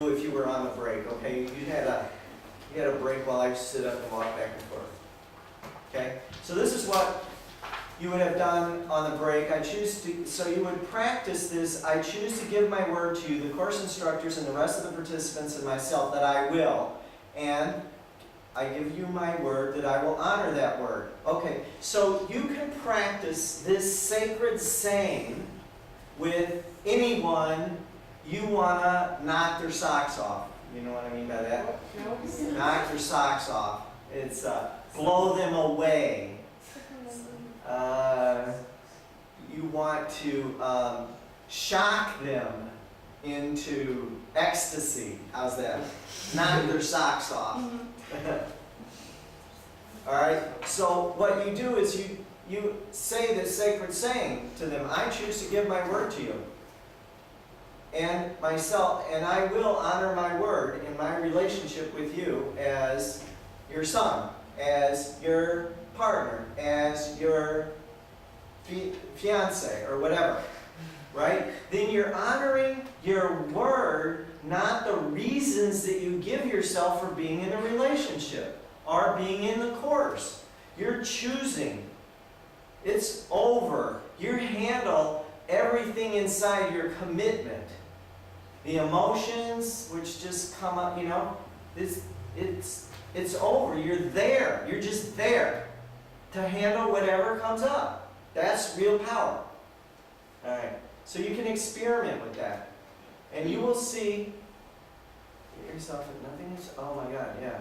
if you were on the break, okay? You had a break while I sit up and walk back and forth. Okay? So this is what you would have done on the break. So you would practice this. I choose to give my word to you, the course instructors and the rest of the participants and myself, that I will. And I give you my word that I will honor that word. Okay, so you can practice this sacred saying with anyone you want to knock their socks off. You know what I mean by that? Knock their socks off. It's blow them away. You want to shock them into ecstasy. How's that? Knock their socks off. All right. So what you do is you say this sacred saying to them. I choose to give my word to you, and myself, and I will honor my word in my relationship with you as your son, as your partner, as your fiance, or whatever. Right? Then you're honoring your word, not the reasons that you give yourself for being in a relationship or being in the course. You're choosing. It's over. You handle everything inside your commitment. The emotions which just come up, you know, it's over. You're there. You're just there to handle whatever comes up. That's real power. All right. So you can experiment with that. And you will see, get yourself that nothing is, oh my God, yeah.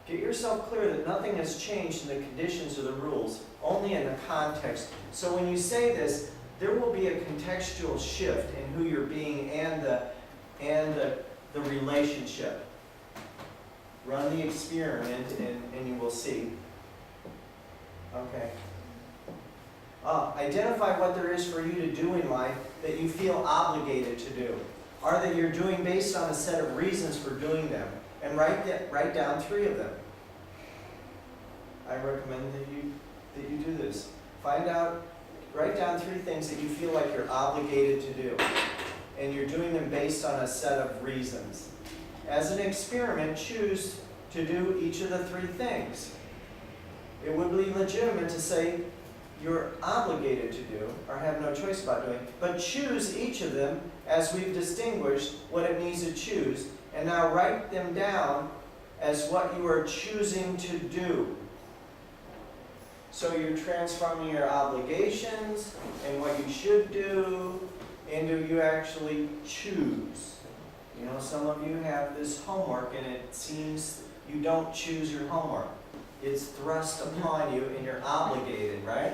Get yourself clear that nothing has changed in the conditions or the rules, only in the context. So when you say this, there will be a contextual shift in who you're being and the relationship. Run the experiment and you will see. Okay. Identify what there is for you to do in life that you feel obligated to do, or that you're doing based on a set of reasons for doing them, and write down 3 of them. I recommend that you do this. Write down 3 things that you feel like you're obligated to do, and you're doing them based on a set of reasons. As an experiment, choose to do each of the 3 things. It would be legitimate to say you're obligated to do, or have no choice about doing, but choose each of them as we've distinguished what it means to choose, and now write them down as what you are choosing to do. So you're transforming your obligations and what you should do into you actually choose. You know, some of you have this homework and it seems you don't choose your homework. It's thrust upon you and you're obligated, right?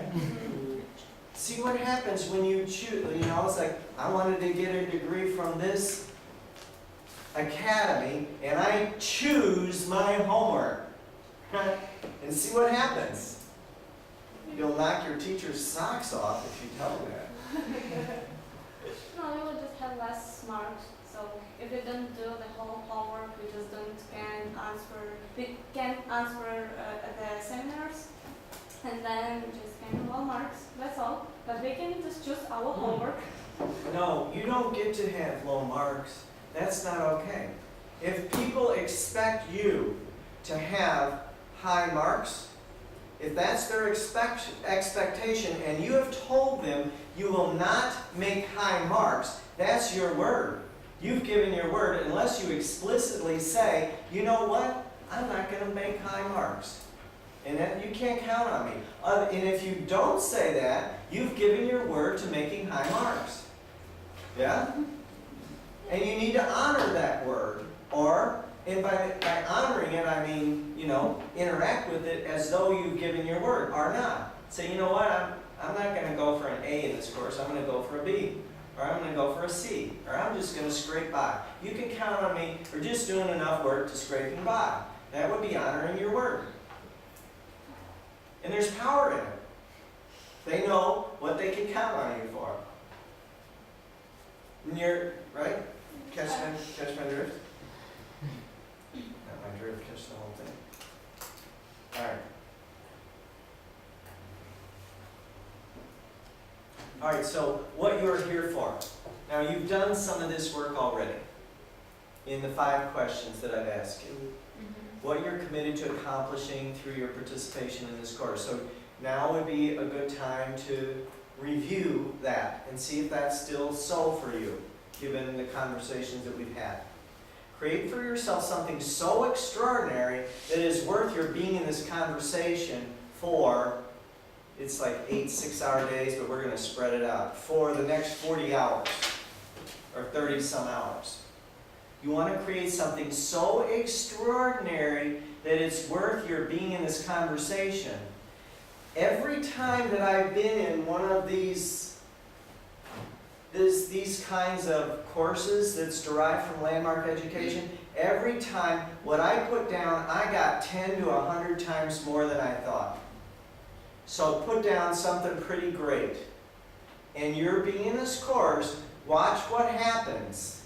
See what happens when you choose. You know, it's like, I wanted to get a degree from this academy and I choose my homework. And see what happens. You'll knock your teacher's socks off if you tell them that. No, you will just have less marks. So if we don't do the whole homework, we just can't answer the seminars, and then just can do all marks. That's all. But we can just choose our homework. No, you don't get to have low marks. That's not okay. If people expect you to have high marks, if that's their expectation, and you have told them you will not make high marks, that's your word. You've given your word unless you explicitly say, you know what, I'm not going to make high marks. And that you can't count on me. And if you don't say that, you've given your word to making high marks. Yeah? And you need to honor that word. And by honoring it, I mean, you know, interact with it as though you've given your word, or not. Say, you know what, I'm not going to go for an A in this course, I'm going to go for a B. Or I'm going to go for a C. Or I'm just going to scrape by. You can count on me for just doing enough work to scraping by. That would be honoring your word. And there's power in it. They know what they can count on you for. And you're, right? Catch my drift? Not my drift, catch the whole thing. Alright. All right, so what you're here for. Now, you've done some of this work already in the 5 questions that I've asked you. What you're committed to accomplishing through your participation in this course. So now would be a good time to review that and see if that's still so for you, given the conversations that we've had. Create for yourself something so extraordinary that it is worth your being in this conversation for, it's like 8 6-hour days, but we're going to spread it out, for the next 40 hours or 30 some hours. You want to create something so extraordinary that it's worth your being in this conversation. Every time that I've been in one of these kinds of courses that's derived from landmark education, every time what I put down, I got 10 to 100 times more than I thought. So put down something pretty great. And you're being in this course, watch what happens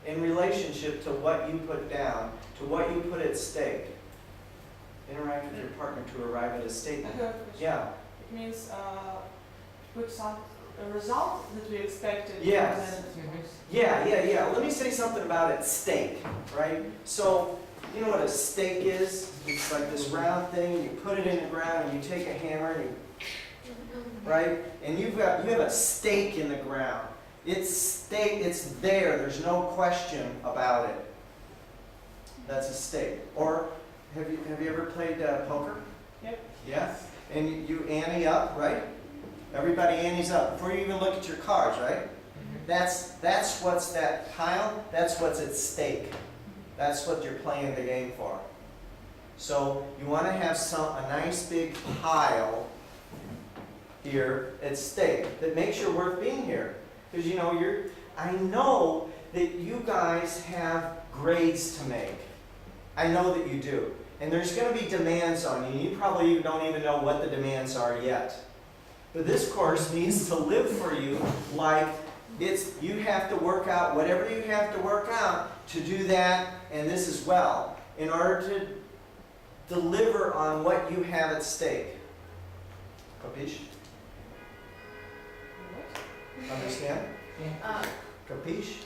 in relationship to what you put down, to what you put at stake. Interact with your partner to arrive at a statement. I have a question. Yeah. It means put some a result that we expected. Yes. Yeah. Let me say something about at stake, right? So, you know what a stake is? It's like this round thing, you put it in the ground, and you take a hammer, and right? And you have a stake in the ground. It's there, there's no question about it. That's a stake. Or, have you ever played poker? Yep. Yeah? And you ante up, right? Everybody antes up before you even look at your cards, right? That's what's that pile, that's what's at stake. That's what you're playing the game for. So you want to have a nice big pile here at stake that makes you worth being here. Because I know that you guys have grades to make. I know that you do. And there's going to be demands on you. You probably don't even know what the demands are yet. But this course needs to live for you like you have to work out whatever you have to work out to do that and this as well in order to deliver on what you have at stake. Capiche? Understand? Capiche?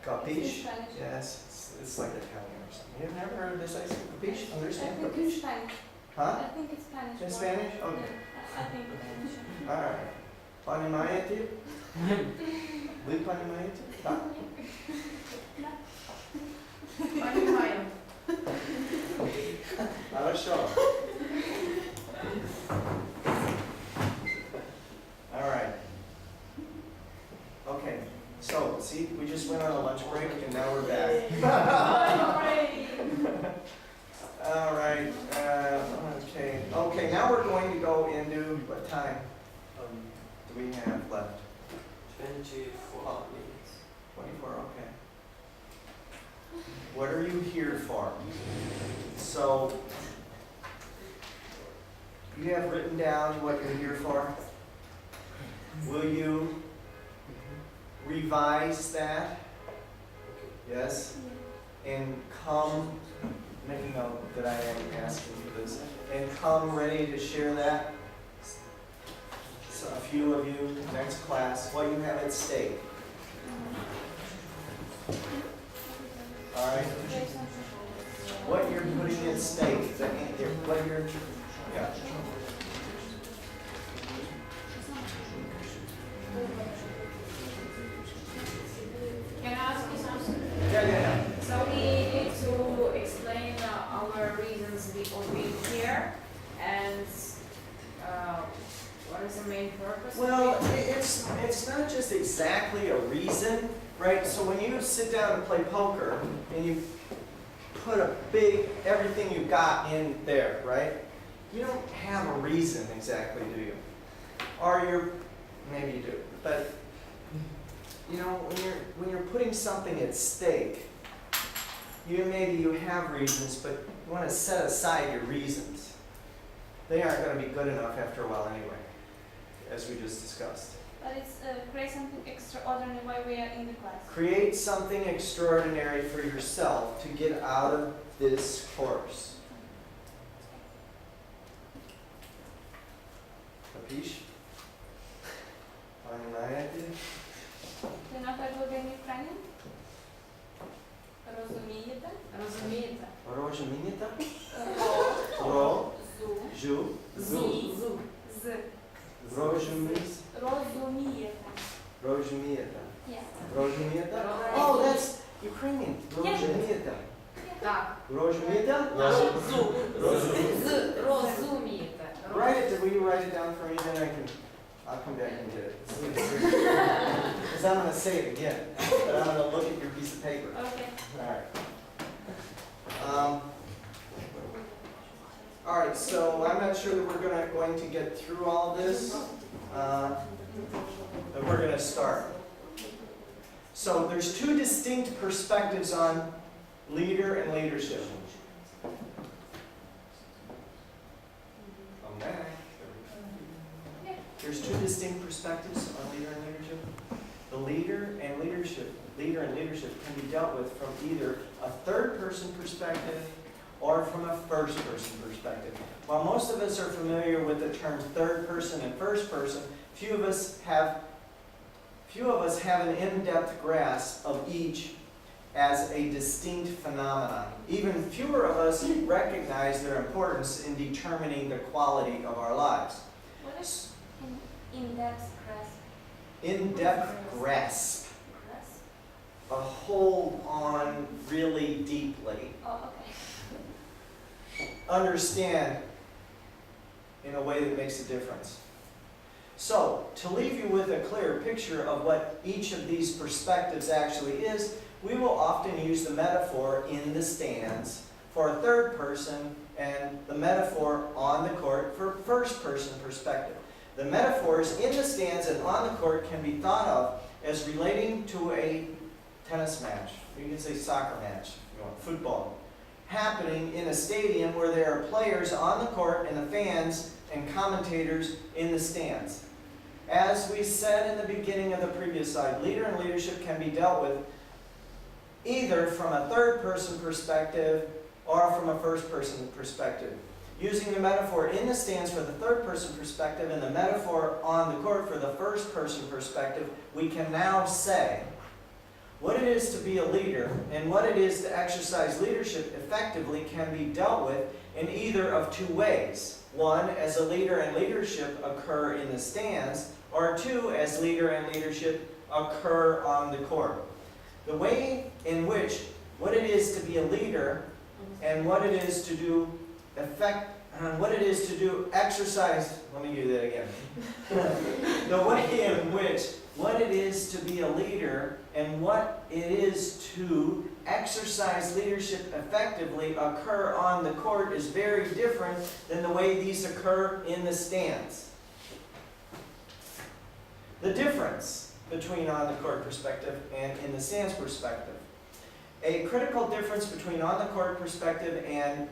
Capiche? Yes, it's like Italian or something. You've never heard of this? I say capiche? Understand? I think it's Spanish. Huh? I think it's Spanish. In Spanish? Okay. Yeah, I think Spanish. All right. Понимаете? Вы понимаете? Да? Понимаем. Хорошо. All right. Okay. So, see, we just went on a lunch break and now we're back. All right. Okay. Okay, now we're going to go into what time do we have left? 24 minutes. 24, okay. What are you here for? So, you have written down what you're here for? Will you revise that? Yes? And come, making note that I am asking you this, and come ready to share that? So a few of you, next class, what you have at stake. All right? What you're putting at stake, what you're, yeah. Can I ask you something? Yeah. So we need to explain our reasons for being here and what is the main purpose? Well, it's not just exactly a reason, right? So when you sit down and play poker and you put everything you've got in there, right? You don't have a reason exactly, do you? Or maybe you do, but when you're putting something at stake, maybe you have reasons, but you want to set aside your reasons. They aren't going to be good enough after a while anyway, as we just discussed. But it's create something extraordinary while we are in the class. Create something extraordinary for yourself to get out of this course. Capiche? Понимаете? Ты Oh, that's Ukrainian. Розумієте. Так. Розумієте? Розумієте. Write it. Will you write it down for me? Then I'll come back and get it. Because I'm going to say it again. But I'm going to look at your piece of paper. Okay. All right. All right, so I'm not sure that we're going to get through all of this, but we're going to start. So there's two distinct perspectives on leader and leadership. Come back. There's two distinct perspectives on leader and leadership. The leader and leadership can be dealt with from either a third-person perspective or from a first-person perspective. While most of us are familiar with the terms third person and first person, few of us have an in-depth grasp of each as a distinct phenomenon. Even fewer of us recognize their importance in determining the quality of our lives. What is in-depth grasp? In-depth grasp. A hold on really deeply. Oh, okay. Understand in a way that makes a difference. So, to leave you with a clear picture of what each of these perspectives actually is, we will often use the metaphor in the stands for a third person and the metaphor on the court for first person perspective. The metaphors in the stands and on the court can be thought of as relating to a tennis match. You can say soccer match, football, happening in a stadium where there are players on the court and the fans and commentators in the stands. As we said in the beginning of the previous slide, leader and leadership can be dealt with either from a third-person perspective or from a first-person perspective. Using the metaphor in the stands for the third-person perspective and the metaphor on the court for the first-person perspective, we can now say what it is to be a leader and what it is to exercise leadership effectively can be dealt with in either of two ways. One, as a leader and leadership occur in the stands, or two, as leader and leadership occur on the court. The way in which what it is to be a leader and what it is to do exercise, let me do that again. The way in which what it is to be a leader and what it is to exercise leadership effectively occur on the court is very different than the way these occur in the stands. The difference between on the court perspective and in the stands perspective. A critical difference between on the court perspective and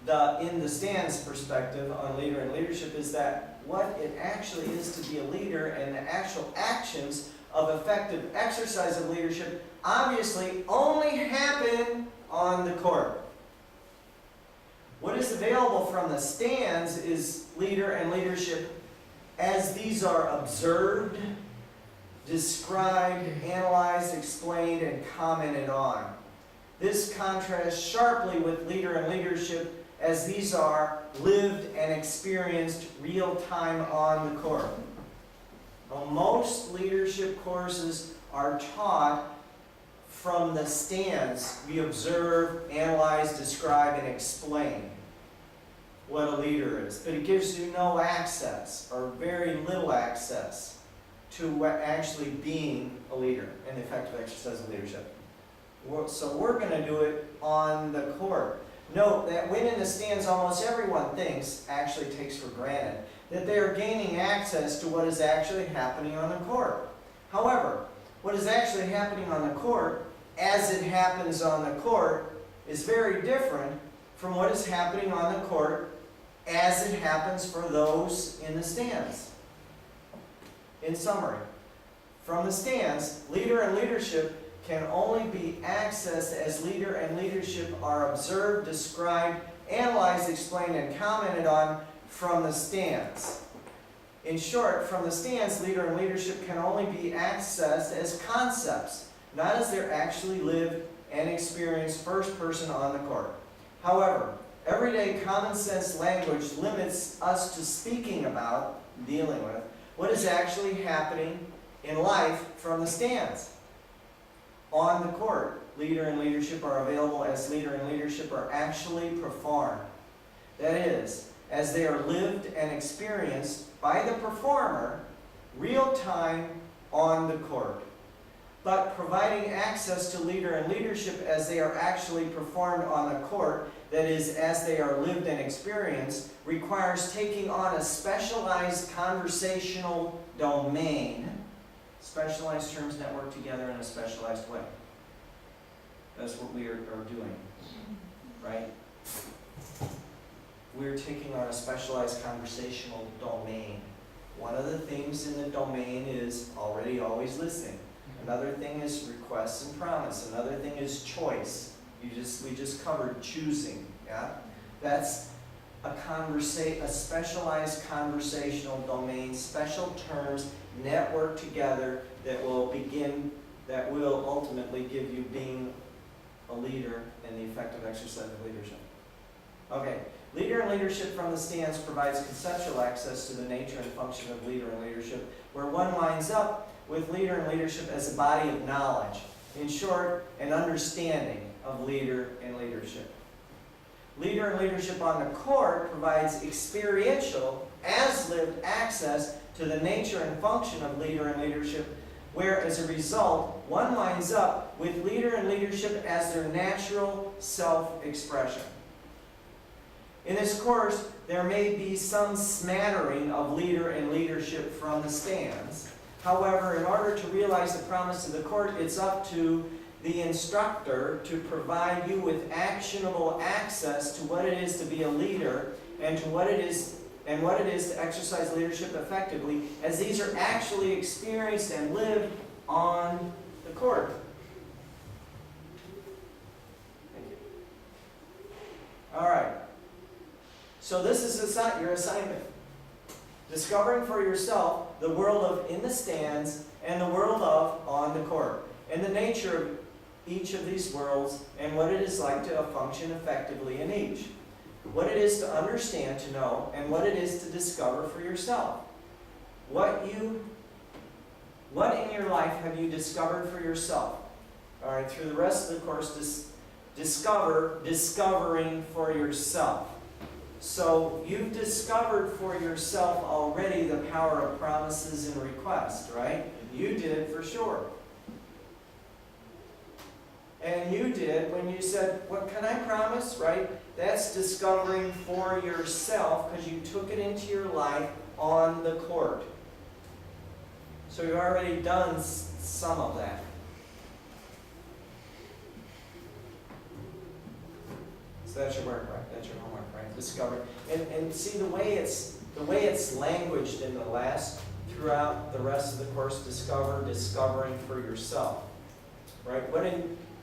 the in the stands perspective on leader and leadership is that what it actually is to be a leader and the actual actions of effective exercise of leadership obviously only happen on the court. What is available from the stands is leader and leadership as these are observed, described, analyzed, explained, and commented on. This contrasts sharply with leader and leadership as these are lived and experienced real time on the court. Well, most leadership courses are taught from the stands. We observe, analyze, describe, and explain what a leader is. But it gives you no access, or very little access, to actually being a leader and the effective exercise of leadership. So we're going to do it on the court. Note that when in the stands, almost everyone thinks, actually takes for granted, that they are gaining access to what is actually happening on the court. However, what is actually happening on the court, as it happens on the court, is very different from what is happening on the court as it happens for those in the stands. In summary, from the stands, leader and leadership can only be accessed as leader and leadership are observed, described, analyzed, explained, and commented on from the stands. In short, from the stands, leader and leadership can only be accessed as concepts, not as they're actually lived and experienced first person on the court. However, everyday common sense language limits us to speaking about, dealing with, what is actually happening in life from the stands. on the court. Leader and leadership are available as leader and leadership are actually performed. That is, as they are lived and experienced by the performer, real time on the court. But providing access to leader and leadership as they are actually performed on the court, that is, as they are lived and experienced, requires taking on a specialized conversational domain. Specialized terms network together in a specialized way. That's what we are doing, right? We're taking on a specialized conversational domain. One of the things in the domain is already always listening. Another thing is request and promise. Another thing is choice. We just covered choosing. Yeah, that's a specialized conversational domain. Special terms network together that will ultimately give you being a leader and the effective exercise of leadership. Okay, leader and leadership from the stands provides conceptual access to the nature and function of leader and leadership, where one lines up with leader and leadership as a body of knowledge. In short, an understanding of leader and leadership. Leader and leadership on the court provides experiential, as-lived access to the nature and function of leader and leadership, where as a result, one lines up with leader and leadership as their natural self-expression. In this course, there may be some smattering of leader and leadership from the stands. However, in order to realize the promise of the court, it's up to the instructor to provide you with actionable access to what it is to be a leader and to what it is to exercise leadership effectively, as these are actually experienced and lived on the court. Thank you. All right. So this is your assignment. Discovering for yourself the world of in the stands and the world of on the court, and the nature of each of these worlds and what it is like to function effectively in each. What it is to understand, to know, and what it is to discover for yourself. What in your life have you discovered for yourself? All right, through the rest of the course, discovering for yourself. So you've discovered for yourself already the power of promises and requests, right? You did for sure. And you did when you said, what can I promise, right? That's discovering for yourself because you took it into your life on the court. So you've already done some of that. So that's your work, right? That's your homework, right? Discover. And see the way it's languaged in the last, throughout the rest of the course, discovering for yourself. Right?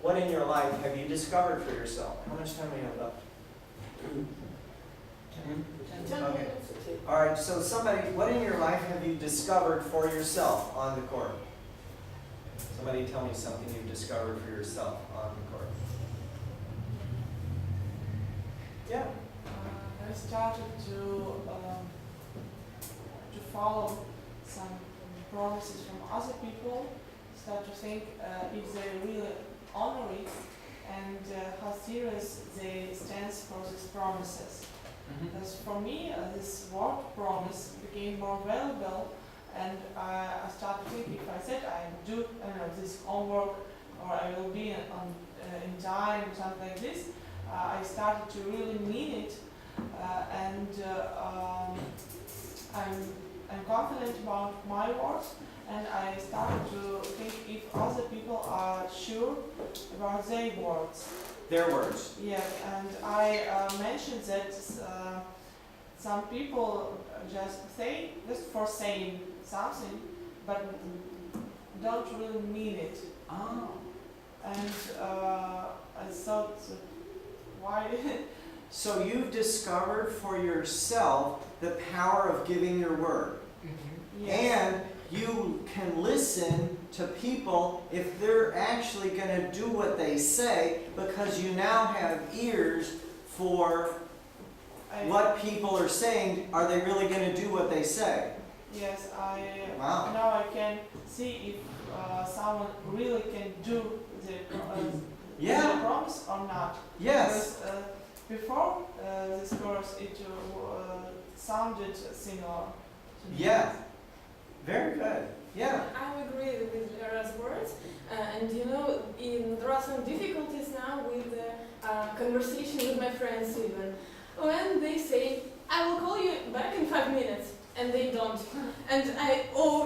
What in your life have you discovered for yourself? How much time do we have left? Okay. All right, so what in your life have you discovered for yourself on the court? Somebody tell me something you've discovered for yourself on the court. Yeah. I started to follow some promises from other people. Start to think if they really honor it and how serious they stand for these promises. Because for me, this word promise became more valuable, and I started to think if I said I do this homework or I will be in time, something like this, I started to really mean it, and I'm confident about my words, and I started to think if other people are sure about their words. Their words. Yeah, and I mentioned that some people just say, just for saying something, but don't really mean it. Oh. And I thought, why? So you've discovered for yourself the power of giving your word. Yes. And you can listen to people if they're actually going to do what they say, because you now have ears for what people are saying. Are they really going to do what they say? Yes, Wow. now I can see if someone really can do the or not. Yes. Because before this course, it sounded similar. to me. Yeah. Very good. Yeah. I agree with Lera's words, and you know, there are some difficulties now with conversation with my friends even. When they say, I will call you back in 5 minutes, and they don't. And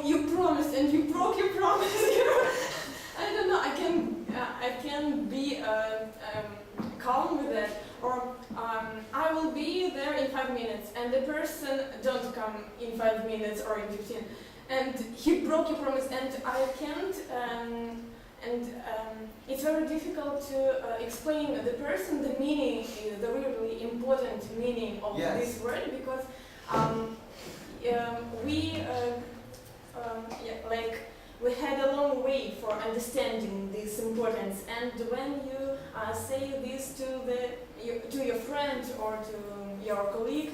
you promised, and you broke your promise, you know. I don't know, I can be calm with that. Or I will be there in 5 minutes, and the person don't come in 5 minutes or in 15. And he broke your promise, and I can't, it's very difficult to explain the person the meaning, the really important meaning of Yes. this word, because we had a long way for understanding this importance, and when you say this to your friend or to your colleague,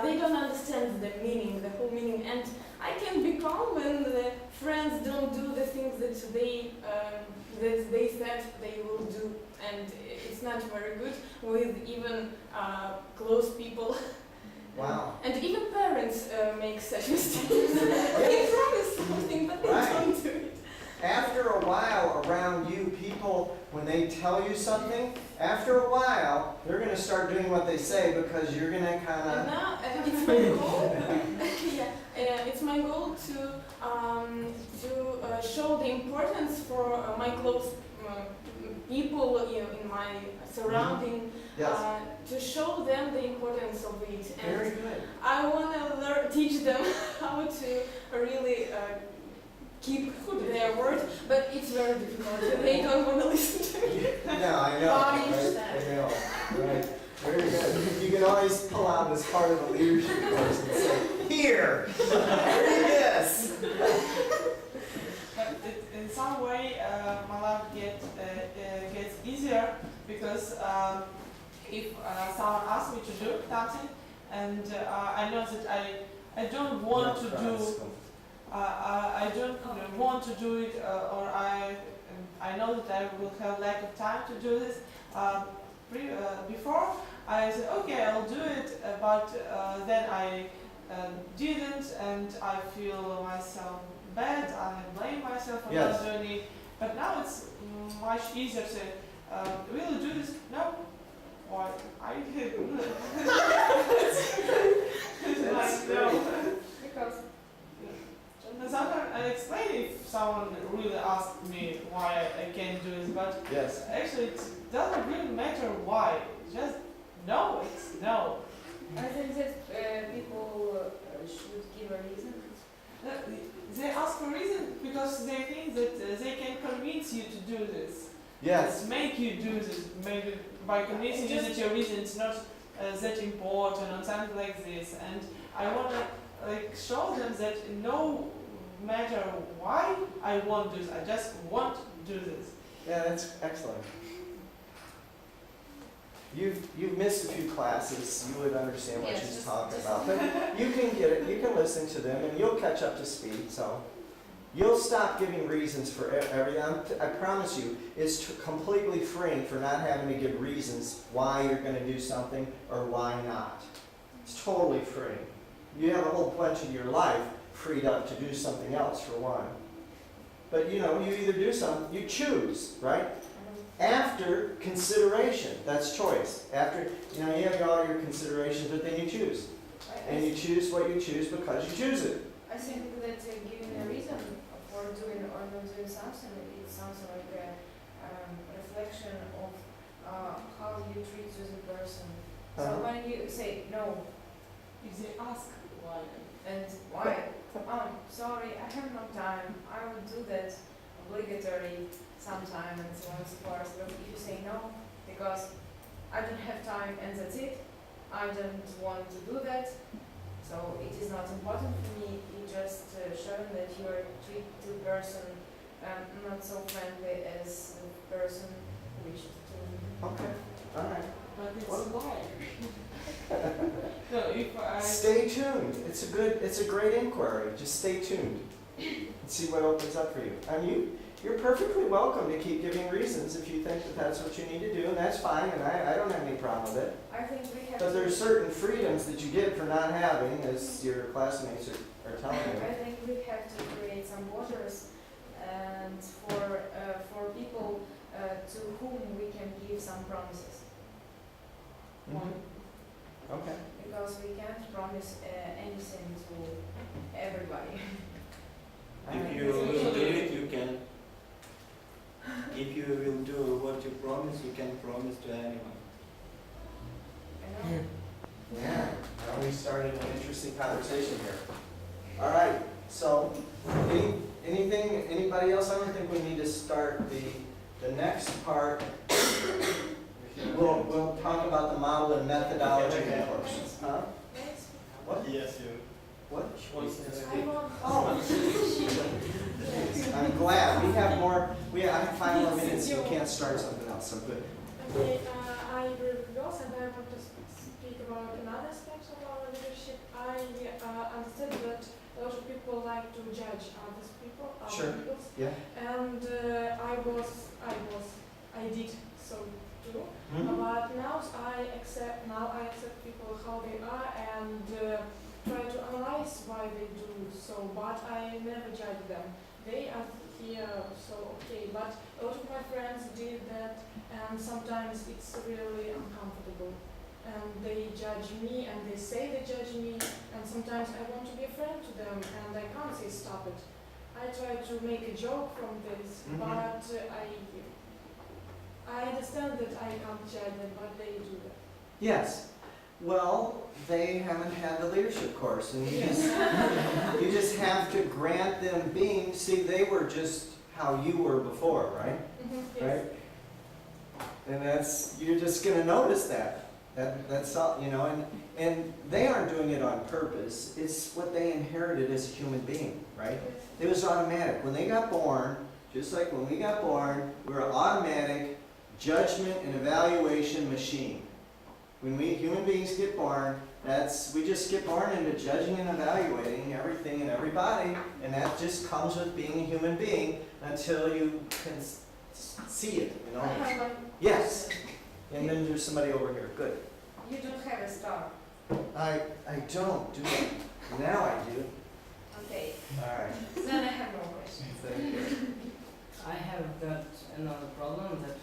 they don't understand the meaning, the whole meaning, and I can be calm when the friends don't do the things that they said they will do, and it's not very good with even close people. Wow. And even parents make such mistakes. They promise something, but they Right. don't do it. After a while around you, people, when they tell you something, after a while, they're going to start doing what they say because you're going to kind And of... now it's my goal. It's my goal to show the importance for my close people in my surrounding. Yes. To show them the importance of it, Very and good. I want to teach them how to really keep their word, but it's very difficult. They don't want to listen to me. Yeah, I know. Varnish Right? that. I know. Right. Very good. You can always pull out as part of a leadership course and say, "Here, read this." But in some way, my life gets easier because if someone asks me to do something, and I know that I don't want to do, I don't want to do it, or I know that I will have lack of time to do this. Before I said, okay, I'll do it, but then I didn't, and I feel myself bad. I blame myself for Yes. not doing it. But now it's much easier to say, will you do this? No. Why? I did. It's like, no. Because And sometimes I explain if someone really asks me why I can't do this, but Yes. actually it doesn't really matter why. Just no, it's no. I think that people should give a reason. They ask for reason because they think that they can convince you to do this. Yes. Make you do this, maybe by convincing you that your reason is not that important or something like this. And I want to show them that no matter why I want this, I just want to do this. Yeah, that's excellent. You've missed a few classes. You would understand what Yes, she's just- talking just- about, but you can get it. You can listen to them, and you'll catch up to speed. So you'll stop giving reasons for everything. I promise you, it's completely free for not having to give reasons why you're going to do something or why not. It's totally free. You have a whole bunch of your life freed up to do something else for one. But you either do something, you choose, right? After consideration, that's choice. After, you have all your considerations, but then you choose. And you choose what you choose because you choose it. I think that giving a reason for doing or not doing something, it's something like a reflection of how you treat the other person. So Uh-huh. when you say no, If they ask why. and why? Sorry, I have no time. I will do that obligatory sometime and so on and so forth. But if you say no, because I don't have time and that's it, I don't want to do that, so it is not important for me. It just showing that you are treat the person not so friendly as the person wished to. Okay, all right. But it's a lie. No, if I Stay tuned. It's a great inquiry. Just stay tuned and see what opens up for you. And you're perfectly welcome to keep giving reasons if you think that that's what you need to do, and that's fine, and I don't have any problem with it. I think we have But there's certain freedoms that you get for not having, as your classmates are telling you. I think we have to create some borders and for people to whom we can give some promises. Mhm. Okay. Because we can't promise anything to everybody. If you will do it, you can. If you will do what you promise, you can promise to anyone. I know. Yeah, now we started an interesting conversation here. All right, so, anybody else? I don't think we need to start the next part. We'll talk about the model and methodology course. Huh? What? Yes, you. What? I want. Oh, I'm glad. We have more, I have 5 more minutes, so we can't start something else, so good. Okay, I agree with yours, and I want to speak about another aspect of our leadership. I understood that a lot of people like to judge other people, Sure. peoples, Yeah. and I did so too. Mhm. But now I accept people how they are and try to analyze why they do so. But I never judge them. They are here, so okay. But a lot of my friends did that, and sometimes it's really uncomfortable. And they judge me, and they say they judge me, and sometimes I want to be a friend to them, and I can't say stop it. I try to make a joke from this, Mhm. but I understand that I can't judge them, but they do that. Yes. Well, they haven't had the leadership course, and you just have to grant them being. See, they were just how you were before, right? Yes. Right. And you're just gonna notice that. That's all, and they aren't doing it on purpose. It's what they inherited as a human being, right? It was automatic. When they got born, just like when we got born, we were an automatic judgment and evaluation machine. When we human beings get born, we just get born into judging and evaluating everything and everybody, and that just comes with being a human being until you can see it, I have one. Yes. And then there's somebody over here. Good. You don't have a star. I don't do it. Now I do. Okay. All right. Then I have no questions. Thank you. I have got another problem that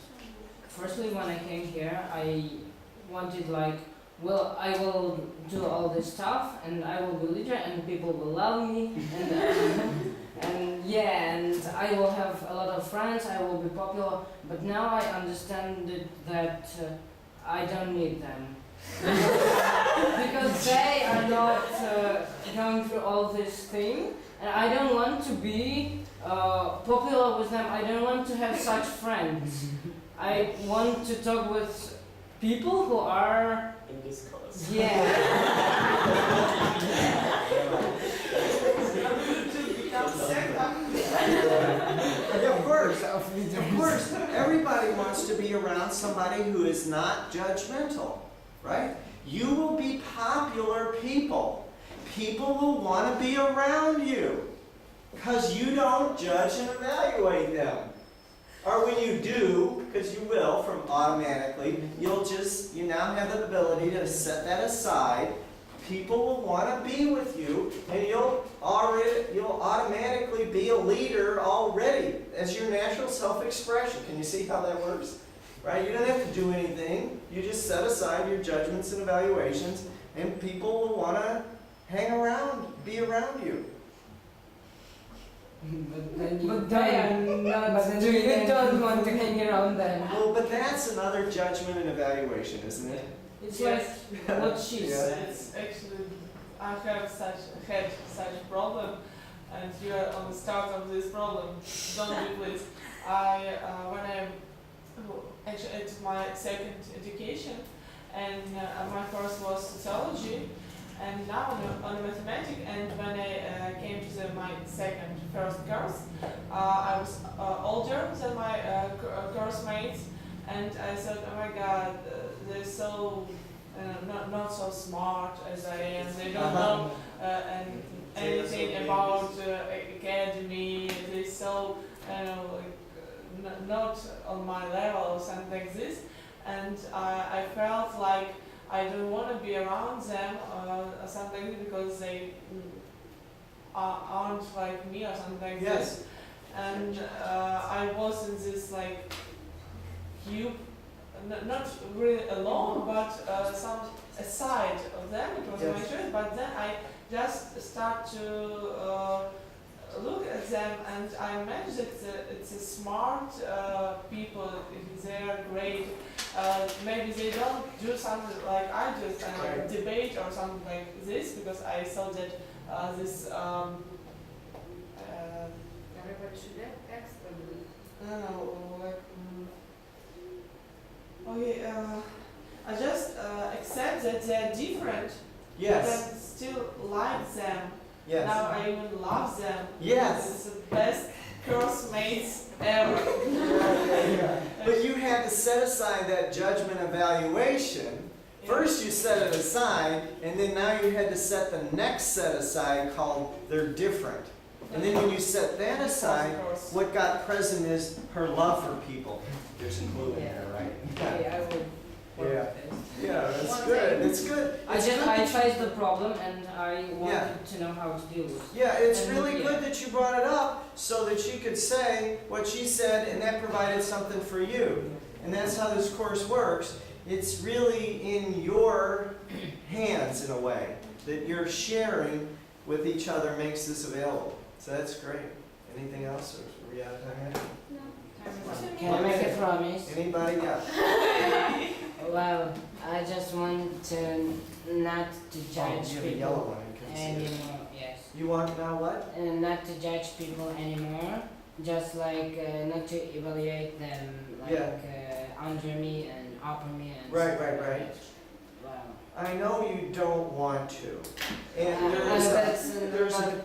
firstly when I came here I wanted well, I will do all this stuff and I will be leader and people will love me and I will have a lot of friends, I will be popular, but now I understand that I don't need them. Because they are not going through all this thing and I don't want to be popular with them. I don't want to have such friends. I want to talk with people who are In this course. Of course, everybody wants to be around somebody who is not judgmental, right? You will be popular people. People will want to be around you because you don't judge and evaluate them. Or when you do, because you will from automatically, you now have the ability to set that aside. People will want to be with you, and you'll automatically be a leader already as your natural self-expression. Can you see how that works? Right? You don't have to do anything. You just set aside your judgments and evaluations, and people will want to hang around, be around you. But they are not doing it. You don't want to hang around them. Well, but that's another judgment and evaluation, isn't it? It's Yes. like what she Yeah. said. It's actually, I have had such problem, and you are on the start of this problem. Don't be please. Actually it's my second education, and my first was sociology, and now on mathematics. And when I came to my first course, I was older than my course mates, and I thought, oh my God, they're so not so smart as I am. They don't know anything about academy. They're so not on my level or something like this, and I felt like I don't want to be around them or something because they aren't like me or something like Yes. this. And I was in this like cube, not really alone, but some aside of them. It was my Yes. choice, but then I just start to look at them, and I imagine it's a smart people. They are great. Maybe they don't do something like I do, Right. debate or something like this, because I saw that this. Everybody should expert. I don't know, like, okay, I just accept that they're different, but Yes, I still like them. yes, Now I even love them. yes. It's the best classmates ever. But you had to set aside that judgment evaluation. First you set it aside, and then now you had to set the next set aside called they're different. And then when you set that aside, what got present is her love for people. There's a clue in there, right? Okay, I will work Yeah. with this. Yeah, that's One good, thing. it's good. I It's just good I that you- faced the problem and I wanted to know how to deal with it. Yeah, it's And, really yeah. good that you brought it up so that she could say what she said and that provided something for you. And that's how this course works. It's really in your hands in a way that you're sharing with each other makes this available. So that's great. Anything else? Or are we out of time yet? No. Can I make a promise? Anybody? Yeah. Well, I just want to not to Oh, judge you have a yellow people one. I can see it. anymore. Yes. You want now what? And not to judge people anymore. Just like not to evaluate them like under me and upper me and Right, stuff right, like right. that. Wow. I know you don't want to. And That's there's not- an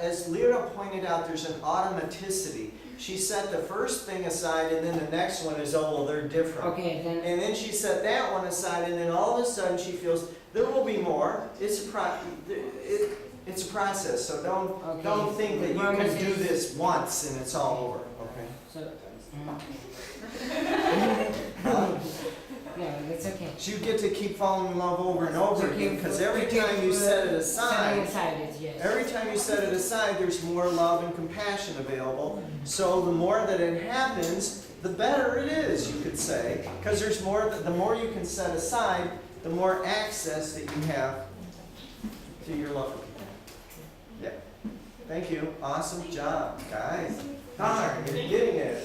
as Lyra pointed out, there's an automaticity. She set the first thing aside and then the next one is, oh, well, they're different. Okay, then And then she set that one aside and then all of a sudden she feels there will be more. It's a process, so okay. don't think that you can Promise do is- this once and it's all over. Okay. So no, that's okay. You get to keep falling in love over and over again because every time you set it Setting aside, aside it, yes. every time you set it aside, there's more love and compassion available. So the more that it happens, the better it is, you could say. Because there's more, the more you can set aside, the more access that you have to your love for people. Yeah. Thank you. Awesome job, guys. Darn, you're getting it.